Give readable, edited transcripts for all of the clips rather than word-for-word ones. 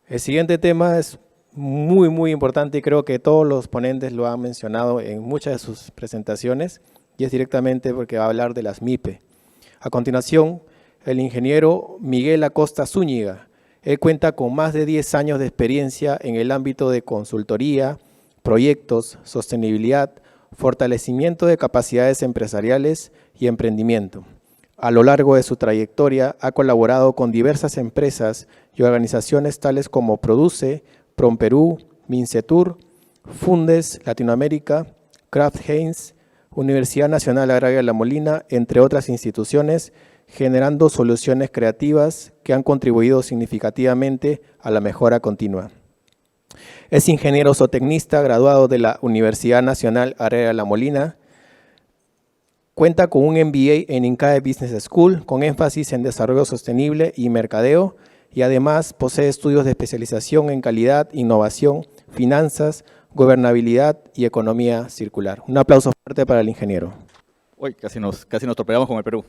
El siguiente tema es muy importante y creo que todos los ponentes lo han mencionado en muchas de sus presentaciones y es directamente porque va a hablar de las MIPE. A continuación, el ingeniero Miguel Acosta Zúñiga. Él cuenta con más de 10 años de experiencia en el ámbito de consultoría, proyectos, sostenibilidad, fortalecimiento de capacidades empresariales y emprendimiento. A lo largo de su trayectoria ha colaborado con diversas empresas y organizaciones tales como Produce, Promperú, Mincetur, Fundes Latinoamérica, Kraft Heinz, Universidad Nacional Agraria La Molina, entre otras instituciones, generando soluciones creativas que han contribuido significativamente a la mejora continua. Es ingeniero zootecnista graduado de la Universidad Nacional Agraria La Molina. Cuenta con un MBA en INCAE Business School con énfasis en desarrollo sostenible y mercadeo y además posee estudios de especialización en calidad, innovación, finanzas, gobernabilidad y economía circular. Un aplauso fuerte para el ingeniero. Uy, casi nos atropellamos con el Perú.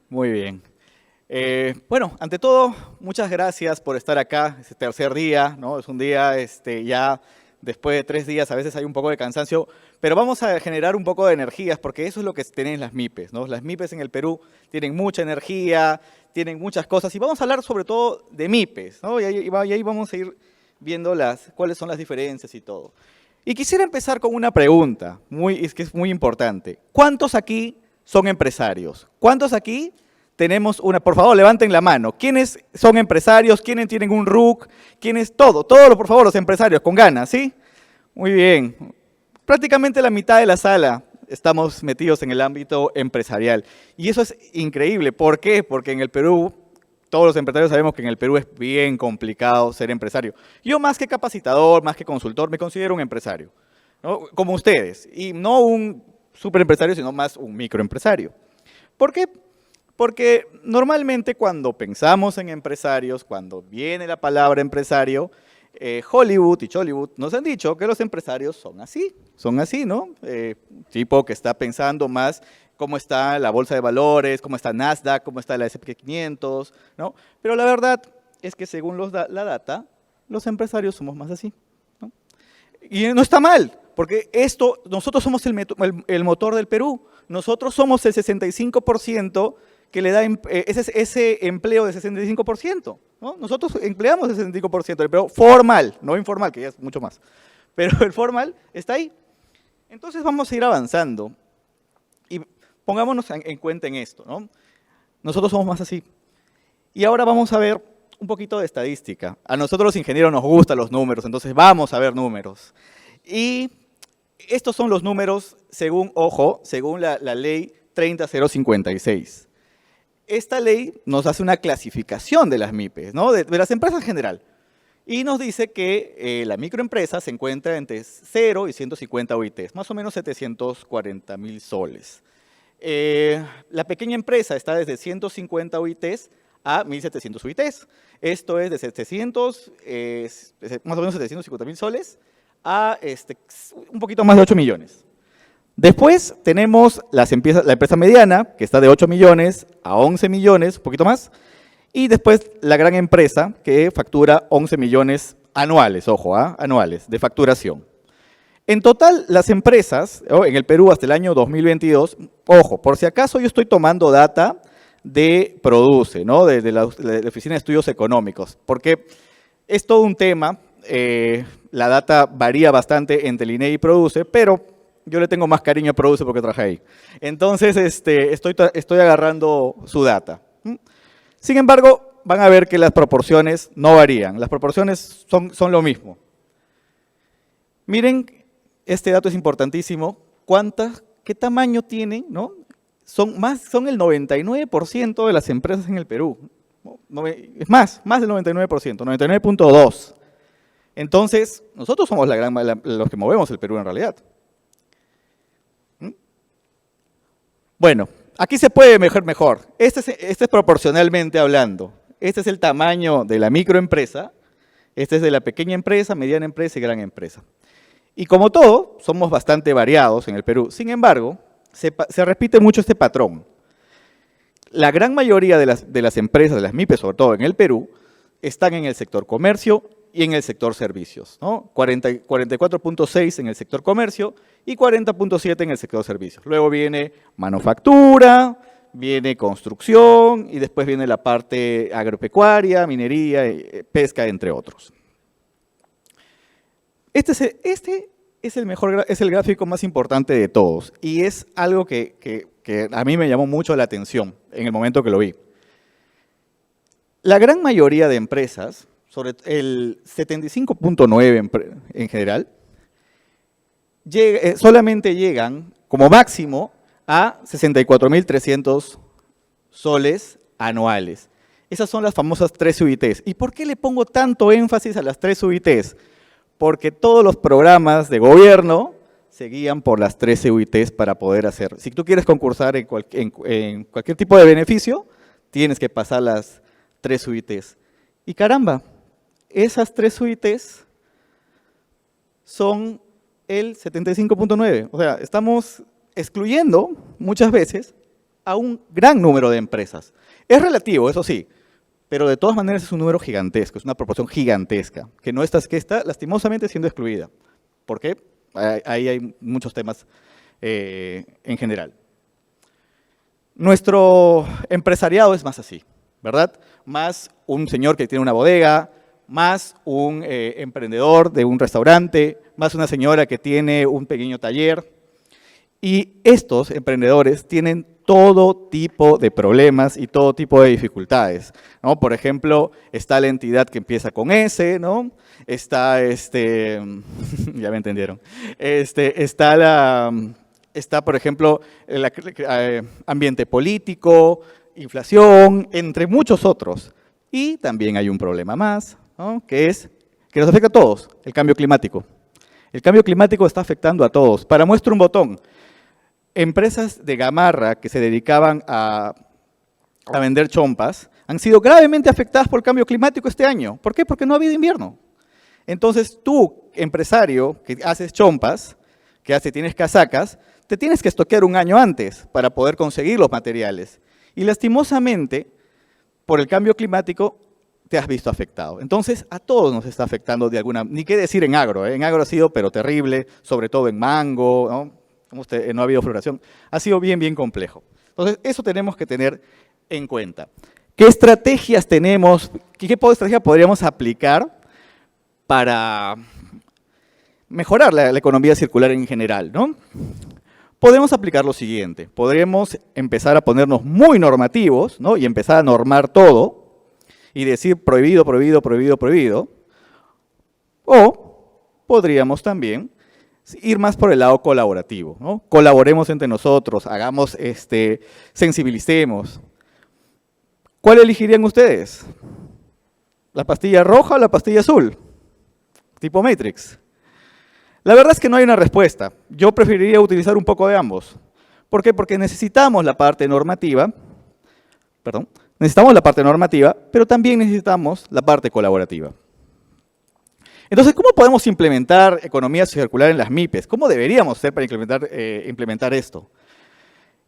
Muy bien. Bueno, ante todo, muchas gracias por estar acá. Es el tercer día, ¿no? Es un día ya después de 3 días, a veces hay un poco de cansancio, pero vamos a generar un poco de energías porque eso es lo que tienen las MIPES, ¿no? Las MIPES en el Perú tienen mucha energía, tienen muchas cosas y vamos a hablar sobre todo de MIPES, ¿no? Y ahí vamos a ir viendo cuáles son las diferencias y todo. Y quisiera empezar con una pregunta, que es muy importante. ¿Cuántos aquí son empresarios? ¿Cuántos aquí tenemos una? Por favor, levanten la mano. ¿Quiénes son empresarios? ¿Quiénes tienen un RUC? ¿Quiénes? Todos, por favor, los empresarios, con ganas, ¿sí? Muy bien. Prácticamente la mitad de la sala estamos metidos en el ámbito empresarial. Y eso es increíble. ¿Por qué? Porque en el Perú, todos los empresarios sabemos que en el Perú es bien complicado ser empresario. Yo más que capacitador, más que consultor, me considero un empresario, ¿no? Como ustedes. Y no un superempresario, sino más un microempresario. ¿Por qué? Porque normalmente cuando pensamos en empresarios, cuando viene la palabra empresario, Hollywood y Chollywood nos han dicho que los empresarios son así, ¿no? Tipo que está pensando más cómo está la bolsa de valores, cómo está Nasdaq, cómo está la S&P 500, ¿no? Pero la verdad es que según la data, los empresarios somos más así, ¿no? Y no está mal, porque nosotros somos el motor del Perú, nosotros somos el 65% que le da ese empleo de 65%, ¿no? Nosotros empleamos el 65% del empleo formal, no informal, que ya es mucho más, pero el formal está ahí. Entonces vamos a ir avanzando y pongámonos en cuenta en esto, ¿no? Nosotros somos más así. Y ahora vamos a ver un poquito de estadística. A nosotros los ingenieros nos gustan los números, entonces vamos a ver números. Y estos son los números según la ley 30056. Esta ley nos hace una clasificación de las MIPES, ¿no? de las empresas en general. Y nos dice que la microempresa se encuentra entre 0 y 150 OITs, más o menos 740.000 soles. La pequeña empresa está desde 150 OITs a 1.700 OITs. Esto es de más o menos 750.000 soles a un poquito más de 8 millones. Después tenemos la empresa mediana, que está de 8 millones a 11 millones, un poquito más. Y después la gran empresa, que factura 11 millones anuales, ojo, anuales de facturación. En total, las empresas en el Perú hasta el año 2022, ojo, por si acaso yo estoy tomando data de Produce, ¿no? de la Oficina de Estudios Económicos, porque es todo un tema, la data varía bastante entre el INEI y Produce, pero yo le tengo más cariño a Produce porque trabajé ahí. Entonces, estoy agarrando su data. Sin embargo, van a ver que las proporciones no varían. Las proporciones son lo mismo. Miren, este dato es importantísimo. ¿Qué tamaño tienen, ¿no? Son el 99% de las empresas en el Perú. Es más del 99%, 99.2%. Entonces, nosotros somos los que movemos el Perú en realidad. Bueno, aquí se puede mejor. Este es proporcionalmente hablando. Este es el tamaño de la microempresa. Este es de la pequeña empresa, mediana empresa y gran empresa. Y como todo, somos bastante variados en el Perú. Sin embargo, se repite mucho este patrón. La gran mayoría de las empresas, de las MIPES sobre todo en el Perú, están en el sector comercio y en el sector servicios, ¿no? 44.6 en el sector comercio y 40.7 en el sector servicios. Luego viene manufactura, viene construcción y después viene la parte agropecuaria, minería, pesca, entre otros. Este es el gráfico más importante de todos y es algo que a mí me llamó mucho la atención en el momento que lo vi. La gran mayoría de empresas, sobre el 75.9 en general, solamente llegan como máximo a 64.300 soles anuales. Esas son las famosas 3 UITs. ¿Y por qué le pongo tanto énfasis a las 3 UITs? Porque todos los programas de gobierno se guían por las 13 UITs para poder hacer. Si tú quieres concursar en cualquier tipo de beneficio, tienes que pasar las 3 UITs. Y caramba, esas 3 UITs son el 75.9. O sea, estamos excluyendo muchas veces a un gran número de empresas. Es relativo, eso sí, pero de todas maneras es un número gigantesco, es una proporción gigantesca, que está lastimosamente siendo excluida. ¿Por qué? Ahí hay muchos temas en general. Nuestro empresariado es más así, ¿verdad? Más un señor que tiene una bodega, más un emprendedor de un restaurante, más una señora que tiene un pequeño taller. Y estos emprendedores tienen todo tipo de problemas y todo tipo de dificultades, ¿no? Por ejemplo, está la entidad que empieza con S, ¿no? Está, ya me entendieron, está, por ejemplo, el ambiente político, inflación, entre muchos otros. Y también hay un problema más, ¿no? Que nos afecta a todos, el cambio climático. El cambio climático está afectando a todos. Para muestra un botón, empresas de Gamarra que se dedicaban a vender chompas han sido gravemente afectadas por el cambio climático este año. ¿Por qué? Porque no ha habido invierno. Entonces tú, empresario que haces chompas, tienes casacas, te tienes que estoquear un año antes para poder conseguir los materiales. Y lastimosamente, por el cambio climático, te has visto afectado. Entonces, a todos nos está afectando de alguna manera. Ni qué decir en agro. En agro ha sido pero terrible, sobre todo en mango, ¿no? No ha habido floración. Ha sido bien complejo. Entonces, eso tenemos que tener en cuenta. ¿Qué estrategias tenemos? ¿Qué tipo de estrategia podríamos aplicar para mejorar la economía circular en general, ¿no? Podemos aplicar lo siguiente. Podríamos empezar a ponernos muy normativos, ¿no? Y empezar a normar todo y decir prohibido, prohibido, prohibido, prohibido. O podríamos también ir más por el lado colaborativo, ¿no? Colaboremos entre nosotros, hagamos, sensibilicemos. ¿Cuál elegirían ustedes? ¿La pastilla roja o la pastilla azul? Tipo Matrix. La verdad es que no hay una respuesta. Yo preferiría utilizar un poco de ambos. ¿Por qué? Porque necesitamos la parte normativa, pero también necesitamos la parte colaborativa. Entonces, ¿cómo podemos implementar economía circular en las MIPES? ¿Cómo deberíamos hacer para implementar esto?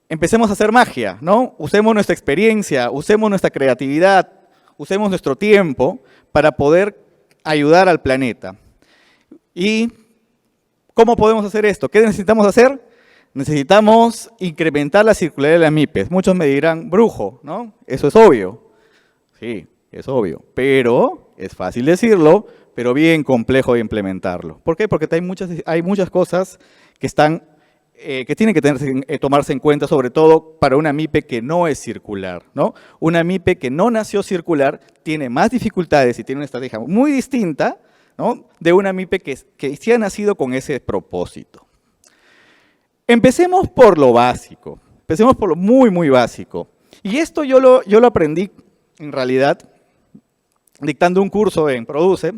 Empecemos a hacer magia, ¿no? Usemos nuestra experiencia, usemos nuestra creatividad, usemos nuestro tiempo para poder ayudar al planeta. ¿Y cómo podemos hacer esto? ¿Qué necesitamos hacer? Necesitamos incrementar la circularidad de las MIPES. Muchos me dirán, brujo, ¿no? Eso es obvio. Sí, es obvio, pero es fácil decirlo, pero bien complejo de implementarlo. ¿Por qué? Porque hay muchas cosas que tienen que tomarse en cuenta, sobre todo para una MIPE que no es circular, ¿no? Una MIPE que no nació circular tiene más dificultades y tiene una estrategia muy distinta, ¿no? De una MIPE que sí ha nacido con ese propósito. Empecemos por lo básico, empecemos por lo muy básico. Y esto yo lo aprendí, en realidad, dictando un curso en Produce,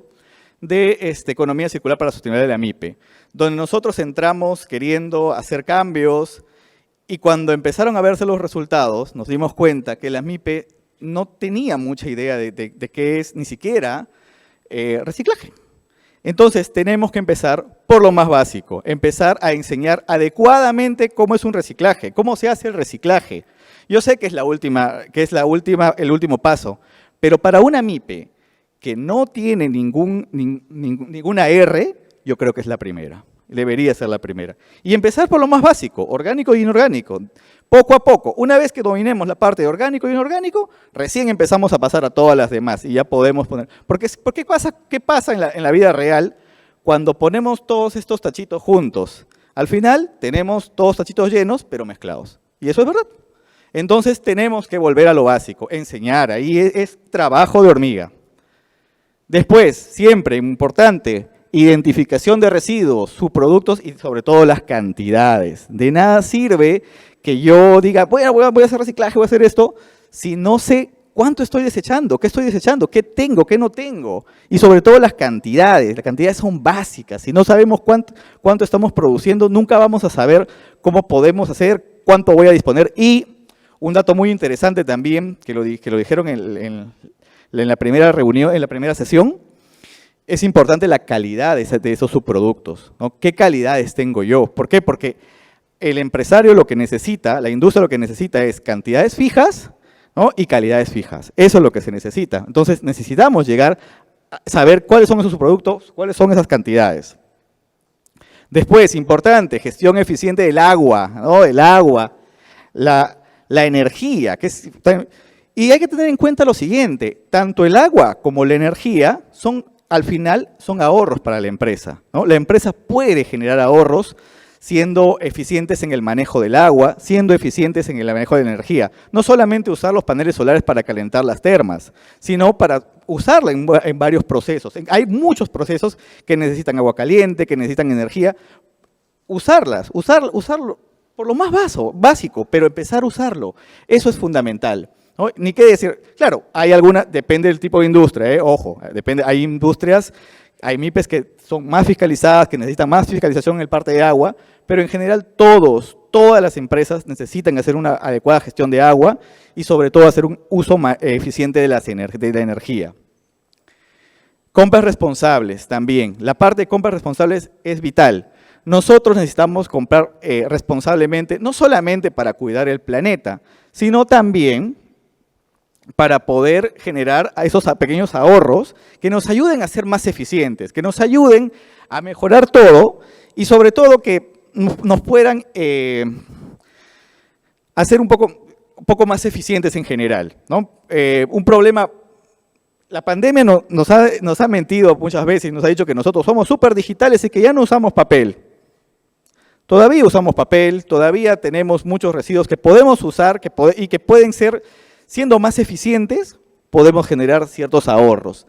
de economía circular para la sostenibilidad de la MIPE, donde nosotros entramos queriendo hacer cambios y cuando empezaron a verse los resultados nos dimos cuenta que la MIPE no tenía mucha idea de qué es ni siquiera reciclaje. Entonces tenemos que empezar por lo más básico, empezar a enseñar adecuadamente cómo es un reciclaje, cómo se hace el reciclaje. Yo sé que es el último paso, pero para una MIPE que no tiene ninguna R, yo creo que es la primera. Debería ser la primera. Y empezar por lo más básico, orgánico e inorgánico. Poco a poco, una vez que dominemos la parte de orgánico e inorgánico, recién empezamos a pasar a todas las demás y ya podemos poner. ¿Qué pasa en la vida real cuando ponemos todos estos tachitos juntos? Al final tenemos todos tachitos llenos, pero mezclados. Y eso es verdad. Entonces tenemos que volver a lo básico, enseñar. Ahí es trabajo de hormiga. Después, siempre importante, identificación de residuos, subproductos y sobre todo las cantidades. De nada sirve que yo diga, voy a hacer reciclaje, voy a hacer esto, si no sé cuánto estoy desechando, qué tengo, qué no tengo. Y sobre todo las cantidades son básicas. Si no sabemos cuánto estamos produciendo, nunca vamos a saber cómo podemos hacer, cuánto voy a disponer. Y un dato muy interesante también, que lo dijeron en la primera reunión, en la primera sesión, es importante la calidad de esos subproductos, ¿no? ¿Qué calidades tengo yo? ¿Por qué? Porque el empresario lo que necesita, la industria lo que necesita es cantidades fijas, ¿no? Y calidades fijas. Eso es lo que se necesita. Entonces necesitamos llegar a saber cuáles son esos subproductos, cuáles son esas cantidades. Después, importante, gestión eficiente del agua, ¿no? El agua, la energía, y hay que tener en cuenta lo siguiente, tanto el agua como la energía al final son ahorros para la empresa, ¿no? La empresa puede generar ahorros siendo eficientes en el manejo del agua, siendo eficientes en el manejo de la energía. No solamente usar los paneles solares para calentar las termas, sino para usarla en varios procesos. Hay muchos procesos que necesitan agua caliente, que necesitan energía. Usarlo por lo más básico, pero empezar a usarlo. Eso es fundamental, ¿no? Ni qué decir, claro, depende del tipo de industria, ojo, hay industrias, hay MIPES que son más fiscalizadas, que necesitan más fiscalización en el parte de agua, pero en general todas las empresas necesitan hacer una adecuada gestión de agua y sobre todo hacer un uso eficiente de la energía. Compras responsables también, la parte de compras responsables es vital. Nosotros necesitamos comprar responsablemente, no solamente para cuidar el planeta, sino también para poder generar esos pequeños ahorros que nos ayuden a ser más eficientes, que nos ayuden a mejorar todo y sobre todo que nos puedan hacer un poco más eficientes en general, ¿no? Un problema, la pandemia nos ha mentido muchas veces, nos ha dicho que nosotros somos súper digitales y que ya no usamos papel. Todavía usamos papel, todavía tenemos muchos residuos que podemos usar y que pueden ser, siendo más eficientes, podemos generar ciertos ahorros.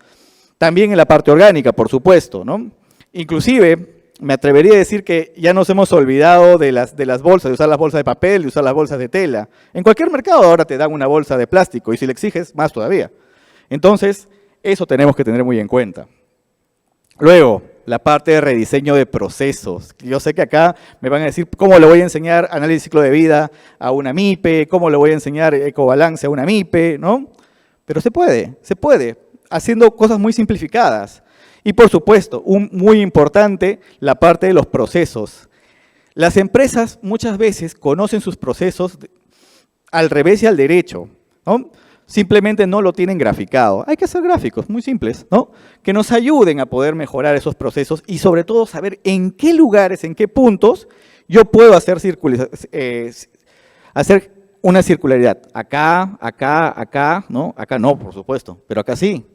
También en la parte orgánica, por supuesto, ¿no? Inclusive, me atrevería a decir que ya nos hemos olvidado de las bolsas, de usar las bolsas de papel, de usar las bolsas de tela. En cualquier mercado ahora te dan una bolsa de plástico y si le exiges, más todavía. Entonces, eso tenemos que tener muy en cuenta. Luego, la parte de rediseño de procesos. Yo sé que acá me van a decir cómo le voy a enseñar análisis de ciclo de vida a una MIPE, cómo le voy a enseñar ecobalance a una MIPE, ¿no? Pero se puede, haciendo cosas muy simplificadas. Y por supuesto, muy importante, la parte de los procesos. Las empresas muchas veces conocen sus procesos al revés y al derecho, ¿no? Simplemente no lo tienen graficado. Hay que hacer gráficos muy simples, ¿no? Que nos ayuden a poder mejorar esos procesos y sobre todo saber en qué lugares, en qué puntos yo puedo hacer una circularidad. Acá, ¿no? Acá no, por supuesto, pero acá sí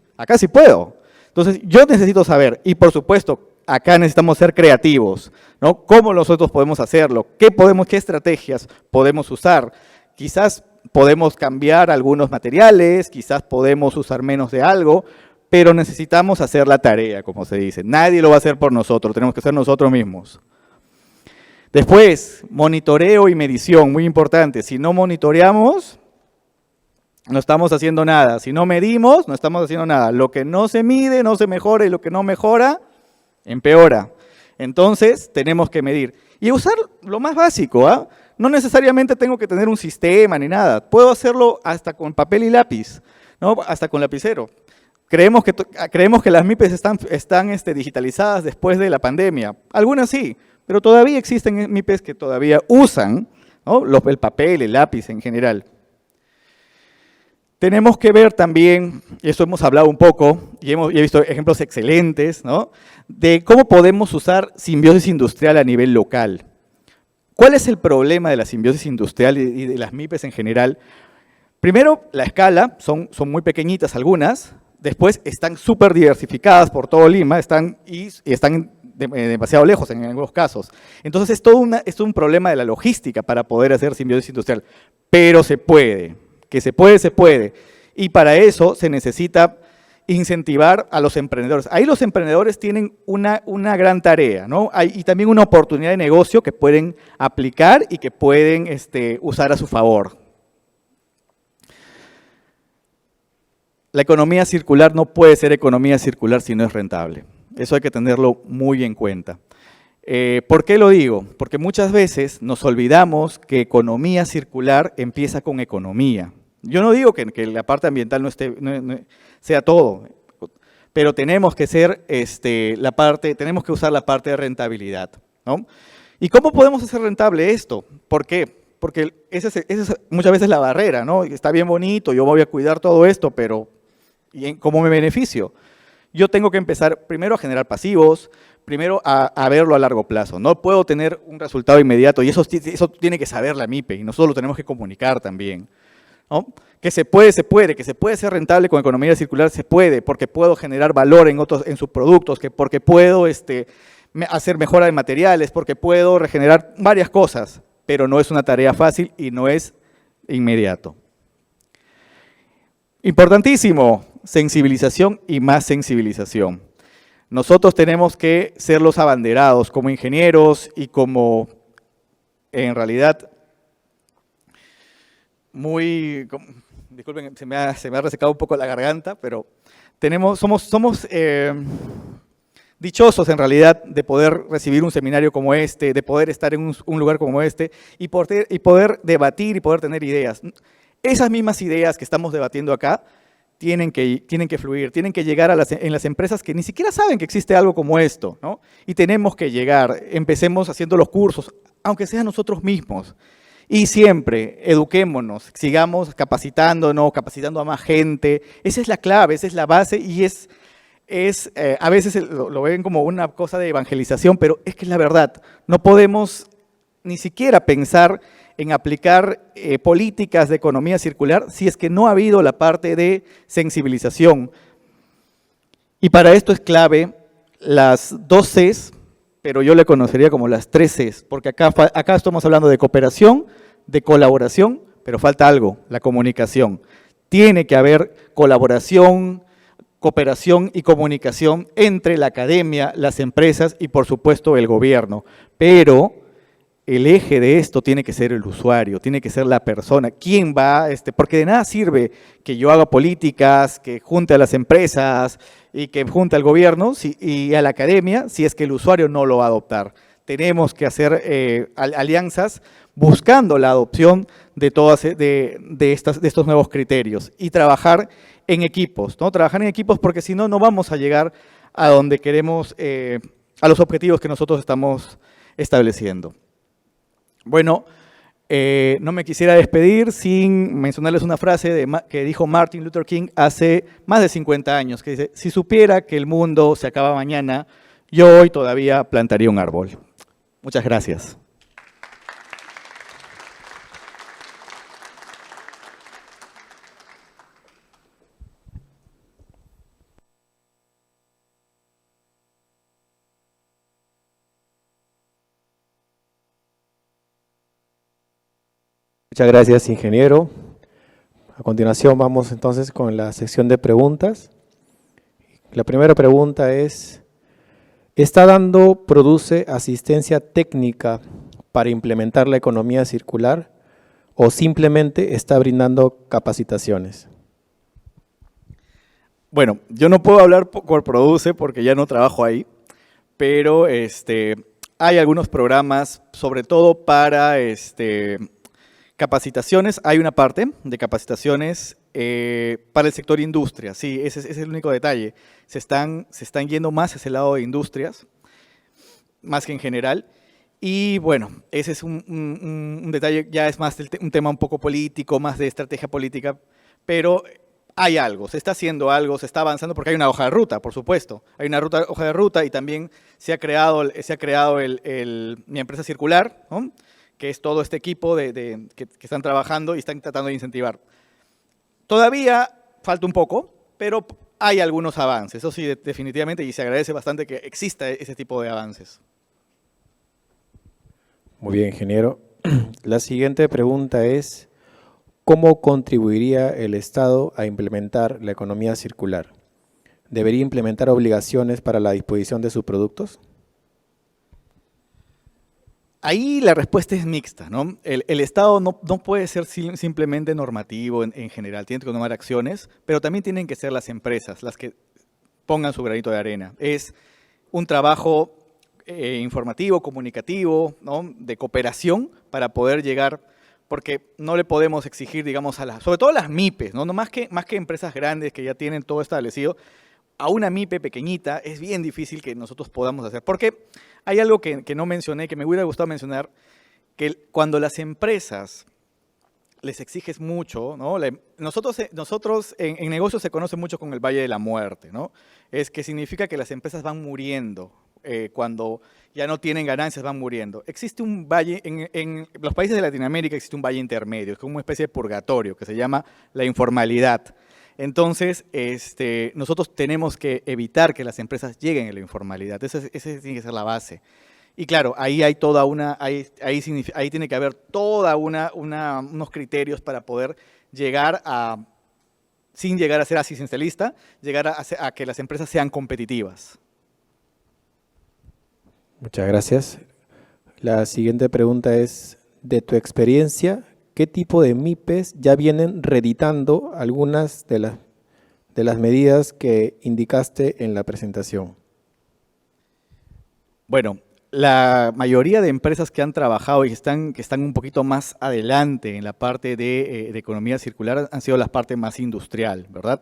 puedo. Entonces, yo necesito saber, y por supuesto, acá necesitamos ser creativos, ¿no? ¿Cómo nosotros podemos hacerlo? ¿Qué estrategias podemos usar? Quizás podemos cambiar algunos materiales, quizás podemos usar menos de algo, pero necesitamos hacer la tarea, como se dice. Nadie lo va a hacer por nosotros, tenemos que hacer nosotros mismos. Después, monitoreo y medición, muy importante. Si no monitoreamos, no estamos haciendo nada. Si no medimos, no estamos haciendo nada. Lo que no se mide, no se mejora, y lo que no mejora, empeora. Entonces, tenemos que medir. Y usar lo más básico, ¿ah? No necesariamente tengo que tener un sistema ni nada. Puedo hacerlo hasta con papel y lápiz, ¿no? Hasta con lapicero. Creemos que las MIPES están digitalizadas después de la pandemia. Algunas sí, pero todavía existen MIPES que todavía usan, ¿no? El papel, el lápiz en general. Tenemos que ver también, y eso hemos hablado un poco, y he visto ejemplos excelentes, ¿no?, de cómo podemos usar simbiosis industrial a nivel local. ¿Cuál es el problema de la simbiosis industrial y de las MIPES en general? Primero, la escala, son muy pequeñitas algunas, después están súper diversificadas por todo Lima, están demasiado lejos en algunos casos. Entonces es todo un problema de la logística para poder hacer simbiosis industrial, pero se puede, que se puede, se puede. Y para eso se necesita incentivar a los emprendedores. Ahí los emprendedores tienen una gran tarea, ¿no? Y también una oportunidad de negocio que pueden aplicar y que pueden usar a su favor. La economía circular no puede ser economía circular si no es rentable. Eso hay que tenerlo muy en cuenta. ¿Por qué lo digo? Porque muchas veces nos olvidamos que economía circular empieza con economía. Yo no digo que la parte ambiental no sea todo, pero tenemos que tenemos que usar la parte de rentabilidad, ¿no? ¿Y cómo podemos hacer rentable esto? ¿Por qué? Porque esa es muchas veces la barrera, ¿no? Está bien bonito, yo voy a cuidar todo esto, pero ¿cómo me beneficio? Yo tengo que empezar primero a generar pasivos, primero a verlo a largo plazo. No puedo tener un resultado inmediato y eso tiene que saber la MIPE y nosotros lo tenemos que comunicar también, ¿no? Que se puede, que se puede ser rentable con economía circular, se puede, porque puedo generar valor en sus productos, porque puedo hacer mejora de materiales, porque puedo regenerar varias cosas, pero no es una tarea fácil y no es inmediato. Importantísimo, sensibilización y más sensibilización. Nosotros tenemos que ser los abanderados como ingenieros y como, en realidad, disculpen, se me ha resecado un poco la garganta, pero somos dichosos en realidad de poder recibir un seminario como este, de poder estar en un lugar como este y poder debatir y poder tener ideas. Esas mismas ideas que estamos debatiendo acá tienen que fluir, tienen que llegar en las empresas que ni siquiera saben que existe algo como esto, ¿no? Y tenemos que llegar, empecemos haciendo los cursos, aunque sean nosotros mismos. Y siempre, eduquémonos, sigamos capacitándonos, capacitando a más gente. Esa es la clave, esa es la base y a veces lo ven como una cosa de evangelización, pero es que es la verdad. No podemos ni siquiera pensar en aplicar políticas de economía circular si es que no ha habido la parte de sensibilización. Y para esto es clave las 2 Cs, pero yo le conocería como las 3 Cs, porque acá estamos hablando de cooperación, de colaboración, pero falta algo, la comunicación. Tiene que haber colaboración, cooperación y comunicación entre la academia, las empresas y por supuesto el gobierno, pero el eje de esto tiene que ser el usuario, tiene que ser la persona. ¿Quién va? Porque de nada sirve que yo haga políticas, que junte a las empresas y que junte al gobierno y a la academia si es que el usuario no lo va a adoptar. Tenemos que hacer alianzas buscando la adopción de estos nuevos criterios y trabajar en equipos, ¿no? Trabajar en equipos porque si no, no vamos a llegar a donde queremos, a los objetivos que nosotros estamos estableciendo. Bueno, no me quisiera despedir sin mencionarles una frase que dijo Martin Luther King hace más de 50 años, que dice: si supiera que el mundo se acaba mañana, yo hoy todavía plantaría un árbol. Muchas gracias. Muchas gracias, ingeniero. A continuación vamos entonces con la sección de preguntas. La primera pregunta es: ¿está dando Produce asistencia técnica para implementar la economía circular o simplemente está brindando capacitaciones? Bueno, yo no puedo hablar por Produce porque ya no trabajo ahí, pero hay algunos programas, sobre todo para capacitaciones. Hay una parte de capacitaciones para el sector industria, sí, ese es el único detalle. Se están yendo más hacia el lado de industrias, más que en general. Y bueno, ese es un detalle, ya es más un tema un poco político, más de estrategia política, pero hay algo, se está haciendo algo, se está avanzando porque hay una hoja de ruta, por supuesto. Hay una hoja de ruta y también se ha creado mi empresa circular, ¿no? Que es todo este equipo que están trabajando y están tratando de incentivar. Todavía falta un poco, pero hay algunos avances, eso sí, definitivamente, y se agradece bastante que exista ese tipo de avances. Muy bien, ingeniero. La siguiente pregunta es, ¿cómo contribuiría el Estado a implementar la economía circular? ¿Debería implementar obligaciones para la disposición de sus productos? Ahí la respuesta es mixta, ¿no? El Estado no puede ser simplemente normativo en general, tiene que tomar acciones, pero también tienen que ser las empresas las que pongan su granito de arena. Es un trabajo informativo, comunicativo, ¿no? De cooperación para poder llegar, porque no le podemos exigir, digamos, sobre todo a las MIPES, ¿no? Más que empresas grandes que ya tienen todo establecido, a una MIPE pequeñita es bien difícil que nosotros podamos hacer. Porque hay algo que no mencioné, que me hubiera gustado mencionar, que cuando las empresas les exiges mucho, ¿no? Nosotros en negocios se conoce mucho con el Valle de la Muerte, ¿no? Es que significa que las empresas van muriendo. Cuando ya no tienen ganancias, van muriendo. Existe un valle, en los países de Latinoamérica existe un valle intermedio, es como una especie de purgatorio que se llama la informalidad. Entonces, nosotros tenemos que evitar que las empresas lleguen a la informalidad. Esa tiene que ser la base. Y claro, ahí hay toda ahí tiene que haber toda unos criterios para poder llegar sin llegar a ser asistencialista, llegar a que las empresas sean competitivas. Muchas gracias. La siguiente pregunta es, de tu experiencia, ¿qué tipo de MIPES ya vienen reeditando algunas de las medidas que indicaste en la presentación? Bueno, la mayoría de empresas que han trabajado y que están un poquito más adelante en la parte de economía circular han sido las partes más industrial, ¿verdad?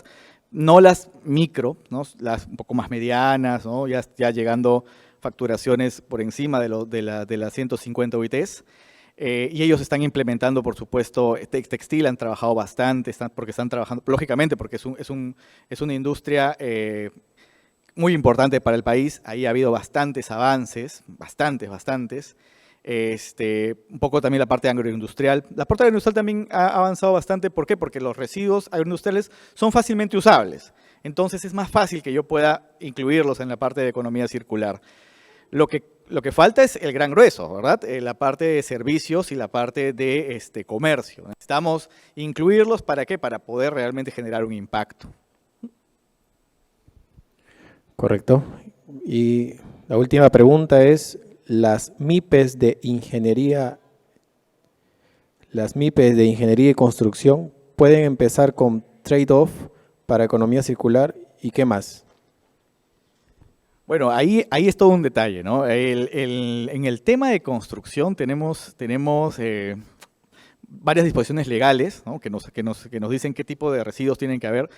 No las micro, ¿no? Las un poco más medianas, ¿no? Ya llegando facturaciones por encima de las 150 UITs. Y ellos están implementando, por supuesto, textil, han trabajado bastante, porque están trabajando, lógicamente, porque es una industria muy importante para el país. Ahí ha habido bastantes avances, bastantes. Un poco también la parte agroindustrial. La parte agroindustrial también ha avanzado bastante. ¿Por qué? Porque los residuos agroindustriales son fácilmente usables. Entonces es más fácil que yo pueda incluirlos en la parte de economía circular. Lo que falta es el gran grueso, ¿verdad? La parte de servicios y la parte de comercio. Necesitamos incluirlos, ¿para qué? Para poder realmente generar un impacto. Correcto. Y la última pregunta es, ¿las MIPES de ingeniería y construcción pueden empezar con trade-off para economía circular y qué más? Bueno, ahí es todo un detalle, ¿no? En el tema de construcción tenemos varias disposiciones legales, ¿no? que nos dicen qué tipo de residuos tienen que haber,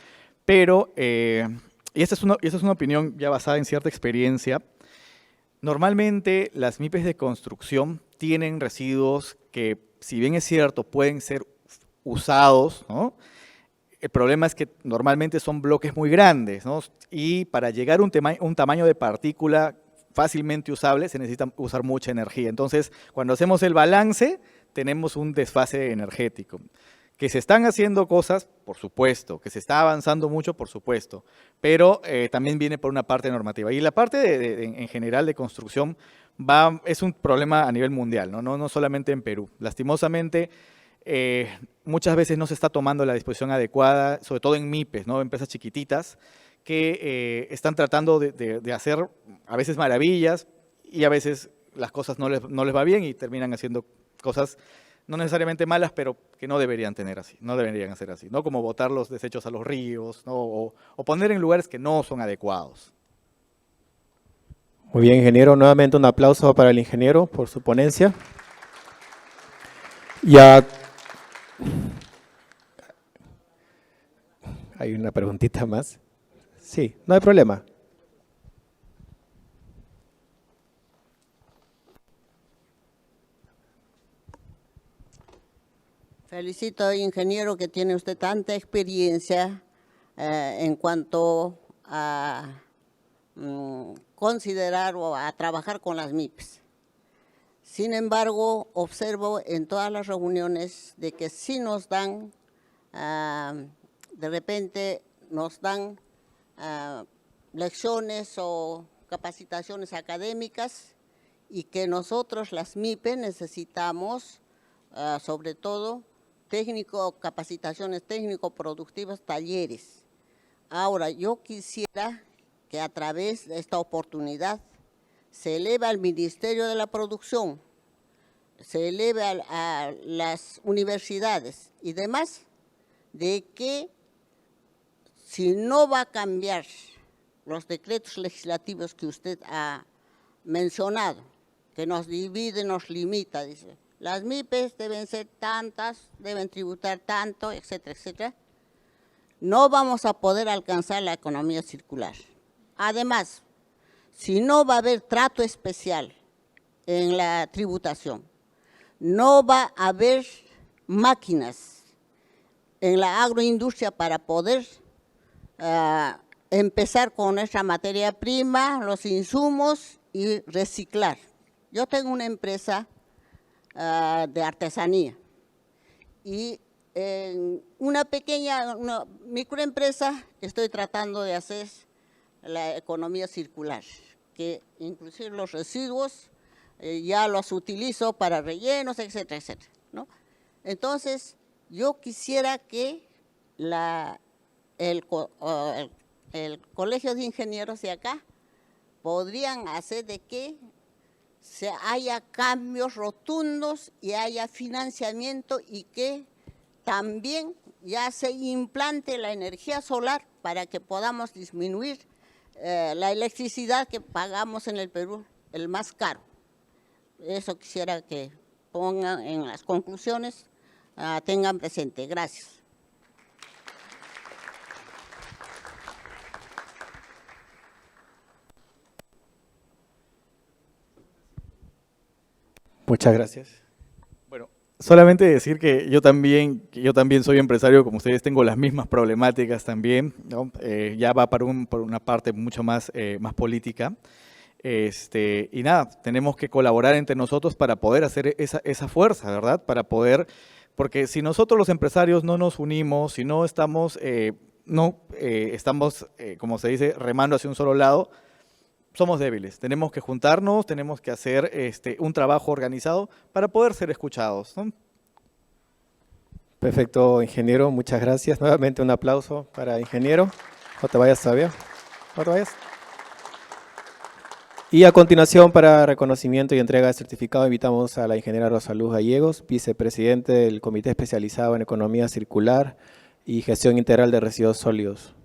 pero, y esta es una opinión ya basada en cierta experiencia, normalmente las MIPES de construcción tienen residuos que, si bien es cierto, pueden ser usados, ¿no? El problema es que normalmente son bloques muy grandes, ¿no? Y para llegar a un tamaño de partícula fácilmente usable se necesita usar mucha energía. Entonces, cuando hacemos el balance, tenemos un desfase energético. Que se están haciendo cosas, por supuesto. Que se está avanzando mucho, por supuesto. Pero también viene por una parte normativa. Y la parte en general de construcción es un problema a nivel mundial, ¿no? No solamente en Perú. Lastimosamente, muchas veces no se está tomando la disposición adecuada, sobre todo en MIPES, ¿no? Empresas chiquititas que están tratando de hacer a veces maravillas y a veces las cosas no les va bien y terminan haciendo cosas no necesariamente malas, pero que no deberían hacer así, ¿no? Como botar los desechos a los ríos, ¿no? O poner en lugares que no son adecuados. Muy bien, ingeniero. Nuevamente un aplauso para el ingeniero por su ponencia. Ya hay una preguntita más. Sí, no hay problema. Felicito, ingeniero, que tiene usted tanta experiencia en cuanto a considerar o a trabajar con las MIPs. Sin embargo, observo en todas las reuniones de que sí nos dan, de repente nos dan lecciones o capacitaciones académicas y que nosotros las MIPE necesitamos, sobre todo, capacitaciones técnico-productivas, talleres. Ahora, yo quisiera que a través de esta oportunidad se eleve al Ministerio de la Producción, se eleve a las universidades y demás, de que si no va a cambiar los decretos legislativos que usted ha mencionado, que nos divide, nos limita, dice, las MIPES deben ser tantas, deben tributar tanto, etcétera, etcétera, no vamos a poder alcanzar la economía circular. Además, si no va a haber trato especial en la tributación, no va a haber máquinas en la agroindustria para poder empezar con nuestra materia prima, los insumos y reciclar. Yo tengo una empresa de artesanía y en una microempresa estoy tratando de hacer la economía circular, que inclusive los residuos ya los utilizo para rellenos, etcétera, etcétera, ¿no? Entonces, yo quisiera que el Colegio de Ingenieros de acá podrían hacer de que haya cambios rotundos y haya financiamiento y que también ya se implante la energía solar para que podamos disminuir la electricidad que pagamos en el Perú, el más caro. Eso quisiera que pongan en las conclusiones, tengan presente. Gracias. Muchas gracias. Bueno, solamente decir que yo también soy empresario, como ustedes, tengo las mismas problemáticas también, ¿no? Ya va por una parte mucho más política. Y nada, tenemos que colaborar entre nosotros para poder hacer esa fuerza, ¿verdad? Para poder, porque si nosotros los empresarios no nos unimos, si no estamos, como se dice, remando hacia un solo lado, somos débiles. Tenemos que juntarnos, tenemos que hacer un trabajo organizado para poder ser escuchados, ¿no? Perfecto, ingeniero, muchas gracias. Nuevamente un aplauso para el ingeniero. No te vayas todavía. No te vayas. Y a continuación, para reconocimiento y entrega de certificado, invitamos a la ingeniera Rosaluz Gallegos, vicepresidente del Comité Especializado en Economía Circular y Gestión Integral de Residuos Sólidos.